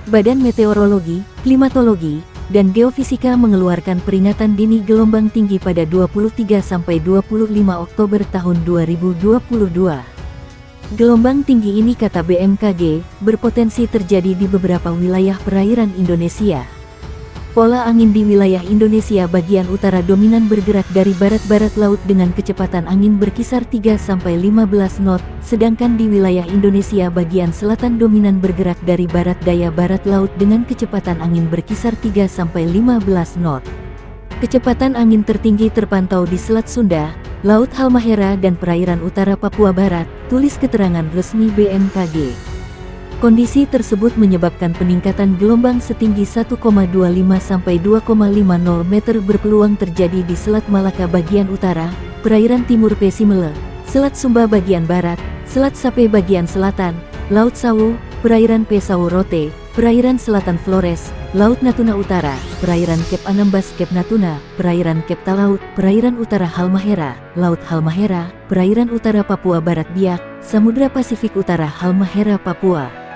Badan Meteorologi, Klimatologi, dan Geofisika mengeluarkan peringatan dini gelombang tinggi pada 23-25 Oktober tahun 2022. Gelombang tinggi ini, kata BMKG, berpotensi terjadi di beberapa wilayah perairan Indonesia. Pola angin di wilayah Indonesia bagian utara dominan bergerak dari barat-barat laut dengan kecepatan angin berkisar 3-15 knot, sedangkan di wilayah Indonesia bagian selatan dominan bergerak dari barat daya barat laut dengan kecepatan angin berkisar 3-15 knot. Kecepatan angin tertinggi terpantau di Selat Sunda, Laut Halmahera dan perairan utara Papua Barat, tulis keterangan resmi BMKG. Kondisi tersebut menyebabkan peningkatan gelombang setinggi 1,25 sampai 2,50 meter berpeluang terjadi di Selat Malaka bagian utara, perairan timur Pesimele, Selat Sumba bagian barat, Selat Sape bagian selatan, Laut Sawu, perairan Pesau Rote, perairan selatan Flores, Laut Natuna Utara, perairan Kep Anambas Kep Natuna, perairan Kep Talaut, perairan utara Halmahera, Laut Halmahera, perairan utara Papua Barat Biak, Samudra Pasifik Utara Halmahera Papua.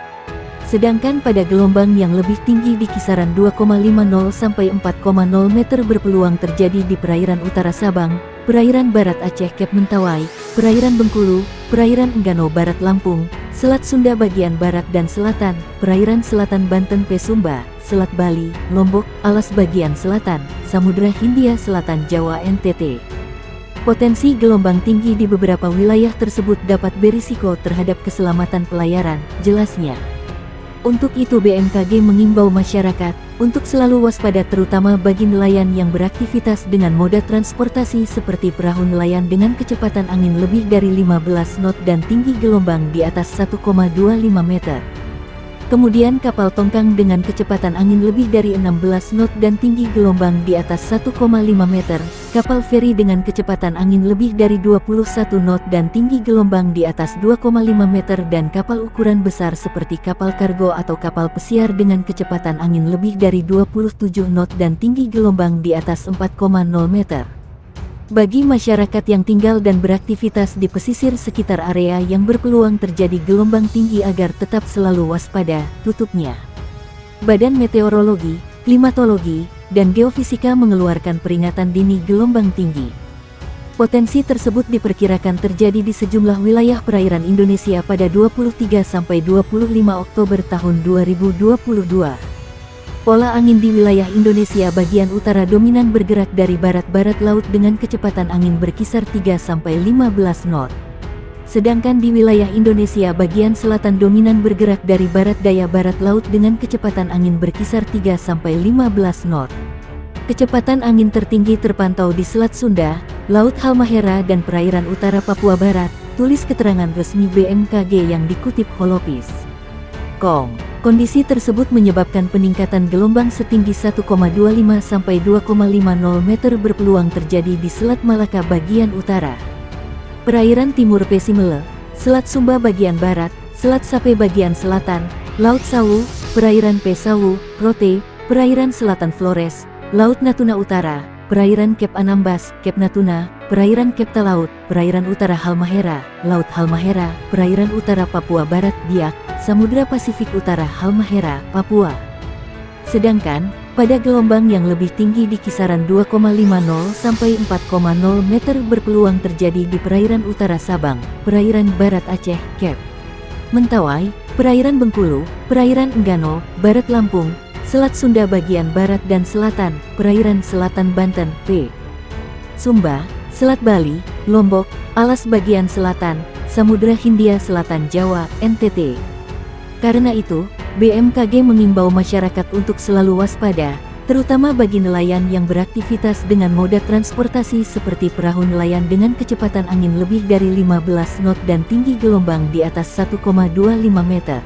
Sedangkan pada gelombang yang lebih tinggi di kisaran 2,50 sampai 4,0 meter berpeluang terjadi di perairan utara Sabang, perairan barat Aceh Kep Mentawai, perairan Bengkulu, perairan Enggano Barat Lampung, Selat Sunda bagian barat dan selatan, perairan selatan Banten Pesumba, Selat Bali, Lombok, Alas bagian selatan, Samudra Hindia Selatan Jawa NTT. Potensi gelombang tinggi di beberapa wilayah tersebut dapat berisiko terhadap keselamatan pelayaran, jelasnya. Untuk itu BMKG mengimbau masyarakat untuk selalu waspada terutama bagi nelayan yang beraktivitas dengan moda transportasi seperti perahu nelayan dengan kecepatan angin lebih dari 15 knot dan tinggi gelombang di atas 1,25 meter. Kemudian kapal tongkang dengan kecepatan angin lebih dari 16 knot dan tinggi gelombang di atas 1,5 meter, kapal feri dengan kecepatan angin lebih dari 21 knot dan tinggi gelombang di atas 2,5 meter dan kapal ukuran besar seperti kapal kargo atau kapal pesiar dengan kecepatan angin lebih dari 27 knot dan tinggi gelombang di atas 4,0 meter. Bagi masyarakat yang tinggal dan beraktivitas di pesisir sekitar area yang berpeluang terjadi gelombang tinggi agar tetap selalu waspada, tutupnya. Badan Meteorologi, Klimatologi, dan Geofisika mengeluarkan peringatan dini gelombang tinggi. Potensi tersebut diperkirakan terjadi di sejumlah wilayah perairan Indonesia pada 23-25 Oktober tahun 2022. Pola angin di wilayah Indonesia bagian utara dominan bergerak dari barat-barat laut dengan kecepatan angin berkisar 3-15 knot. Sedangkan di wilayah Indonesia bagian selatan dominan bergerak dari barat daya barat laut dengan kecepatan angin berkisar 3-15 knot. Kecepatan angin tertinggi terpantau di Selat Sunda, Laut Halmahera dan perairan utara Papua Barat, tulis keterangan resmi BMKG yang dikutip Holopis.com. Kondisi tersebut menyebabkan peningkatan gelombang setinggi 1,25 sampai 2,50 meter berpeluang terjadi di Selat Malaka bagian utara, perairan timur Pesimele, Selat Sumba bagian barat, Selat Sape bagian selatan, Laut Sawu, perairan Pesau Rote, perairan selatan Flores, Laut Natuna Utara, perairan Kep Anambas Kep Natuna, perairan Kep Talaut, perairan utara Halmahera, Laut Halmahera, perairan utara Papua Barat Biak, Samudra Pasifik Utara Halmahera, Papua. Sedangkan, pada gelombang yang lebih tinggi di kisaran 2,50 sampai 4,0 meter berpeluang terjadi di perairan utara Sabang, perairan barat Aceh, Kep Mentawai, perairan Bengkulu, perairan Enggano, Barat Lampung, Selat Sunda bagian barat dan selatan, perairan selatan Banten, P. Sumba, Selat Bali, Lombok, Alas bagian selatan, Samudra Hindia Selatan Jawa, NTT. Karena itu, BMKG mengimbau masyarakat untuk selalu waspada, terutama bagi nelayan yang beraktivitas dengan moda transportasi seperti perahu nelayan dengan kecepatan angin lebih dari 15 knot dan tinggi gelombang di atas 1,25 meter.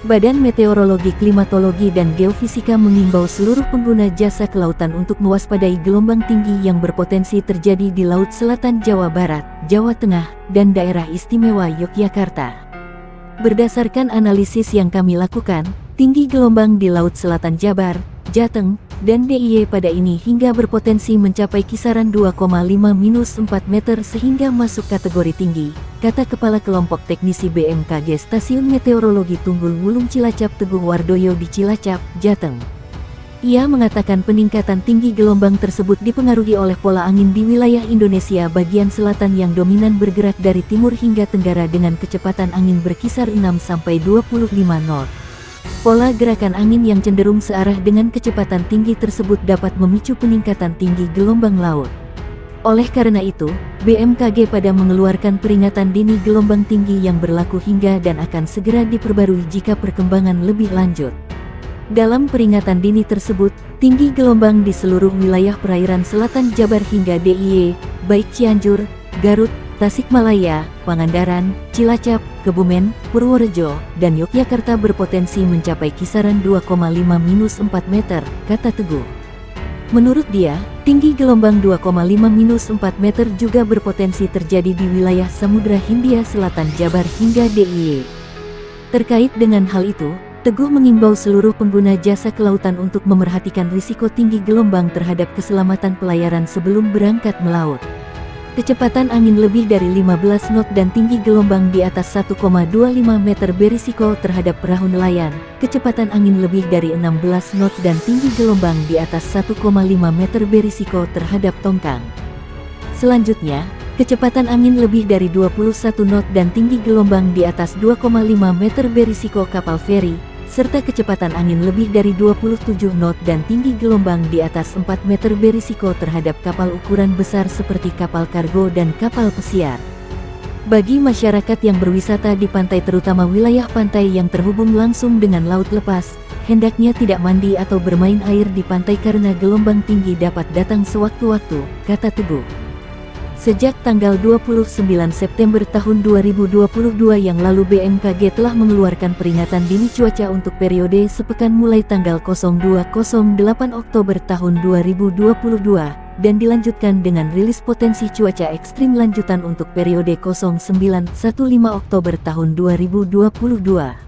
Badan Meteorologi, Klimatologi, dan Geofisika mengimbau seluruh pengguna jasa kelautan untuk mewaspadai gelombang tinggi yang berpotensi terjadi di Laut Selatan Jawa Barat, Jawa Tengah, dan Daerah Istimewa Yogyakarta. Berdasarkan analisis yang kami lakukan, tinggi gelombang di Laut Selatan Jabar, Jateng, dan DIY pada ini hingga berpotensi mencapai kisaran 2,5-4 meter sehingga masuk kategori tinggi, kata Kepala Kelompok Teknisi BMKG Stasiun Meteorologi Tunggul Wulung Cilacap Teguh Wardoyo di Cilacap, Jateng. Ia mengatakan peningkatan tinggi gelombang tersebut dipengaruhi oleh pola angin di wilayah Indonesia bagian selatan yang dominan bergerak dari timur hingga tenggara dengan kecepatan angin berkisar 6-25 knot. Pola gerakan angin yang cenderung searah dengan kecepatan tinggi tersebut dapat memicu peningkatan tinggi gelombang laut. Oleh karena itu, BMKG pada mengeluarkan peringatan dini gelombang tinggi yang berlaku hingga dan akan segera diperbarui jika perkembangan lebih lanjut. Dalam peringatan dini tersebut, tinggi gelombang di seluruh wilayah perairan selatan Jabar hingga DIY, baik Cianjur, Garut, Tasikmalaya, Pangandaran, Cilacap, Kebumen, Purworejo, dan Yogyakarta berpotensi mencapai kisaran 2,5-4 meter, kata Teguh. Menurut dia, tinggi gelombang 2,5-4 meter juga berpotensi terjadi di wilayah Samudra Hindia Selatan Jabar hingga DIY. Terkait dengan hal itu, Teguh mengimbau seluruh pengguna jasa kelautan untuk memerhatikan risiko tinggi gelombang terhadap keselamatan pelayaran sebelum berangkat melaut. Kecepatan angin lebih dari 15 knot dan tinggi gelombang di atas 1,25 meter berisiko terhadap perahu nelayan. Kecepatan angin lebih dari 16 knot dan tinggi gelombang di atas 1,5 meter berisiko terhadap tongkang. Selanjutnya, kecepatan angin lebih dari 21 knot dan tinggi gelombang di atas 2,5 meter berisiko kapal feri, serta kecepatan angin lebih dari 27 knot dan tinggi gelombang di atas 4 meter berisiko terhadap kapal ukuran besar seperti kapal kargo dan kapal pesiar. Bagi masyarakat yang berwisata di pantai terutama wilayah pantai yang terhubung langsung dengan laut lepas, hendaknya tidak mandi atau bermain air di pantai karena gelombang tinggi dapat datang sewaktu-waktu, kata Teguh. Sejak tanggal 29 September tahun 2022 yang lalu BMKG telah mengeluarkan peringatan dini cuaca untuk periode sepekan mulai tanggal 02.08 Oktober tahun 2022 dan dilanjutkan dengan rilis potensi cuaca ekstrim lanjutan untuk periode 09.15 Oktober tahun 2022.